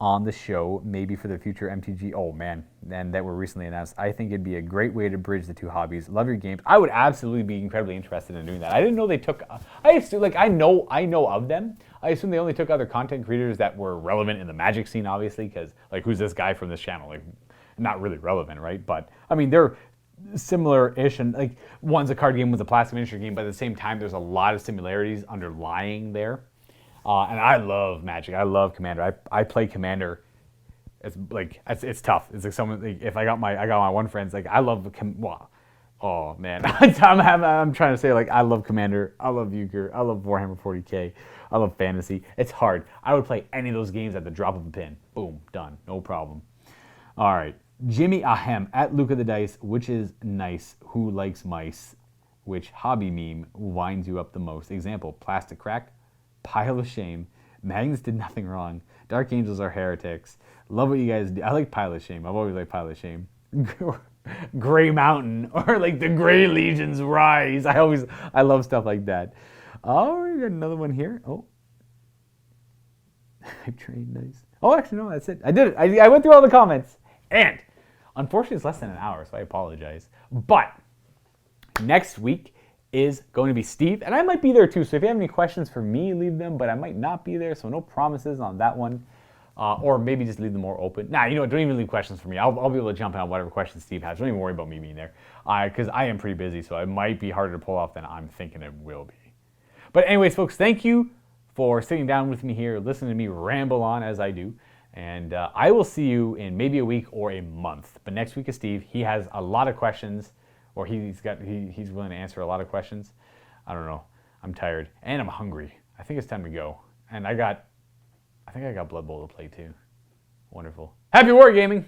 on the show, maybe for the future MTG? Oh man, and that were recently announced. I think it'd be a great way to bridge the 2 hobbies. Love your games. I would absolutely be incredibly interested in doing that. I didn't know they took. I assume, like I know of them. I assume they only took other content creators that were relevant in the Magic scene, obviously, because like who's this guy from this channel? Like, not really relevant, right? But I mean, they're similar-ish, and like one's a card game, one's a plastic miniature game, but at the same time, there's a lot of similarities underlying there. And I love Magic. I love Commander. I play Commander. It's tough. It's like someone. Like, if I got my one friend's like I love oh man, I'm trying to say like I love Commander. I love Euchre. I love Warhammer 40K. I love Fantasy. It's hard. I would play any of those games at the drop of a pin. Boom, done. No problem. All right, Jimmy Ahem at Luka the Dice. Which is nice? Who likes mice? Which hobby meme winds you up the most? Example: Plastic Crack. Pile of Shame. Magnus did nothing wrong. Dark Angels are heretics. Love what you guys do. I like Pile of Shame. I've always liked Pile of Shame. Gray Mountain or like the Gray Legions rise. I love stuff like that. Oh, we got another one here. Oh. Hype train, nice. Oh, actually, no, that's it. I did it. I went through all the comments. And unfortunately, it's less than an hour, so I apologize. But next week is going to be Steve, and I might be there too, so if you have any questions for me, leave them, but I might not be there, so no promises on that one, or maybe just leave them more open. Nah, you know what, don't even leave questions for me. I'll be able to jump in on whatever questions Steve has. Don't even worry about me being there, because I am pretty busy, so it might be harder to pull off than I'm thinking it will be. But anyways, folks, thank you for sitting down with me here, listening to me ramble on as I do. And I will see you in maybe a week or a month. But next week is Steve. He has a lot of questions, or he's willing to answer a lot of questions. I don't know. I'm tired and I'm hungry. I think it's time to go. And I think I got Blood Bowl to play too. Wonderful. Happy wargaming!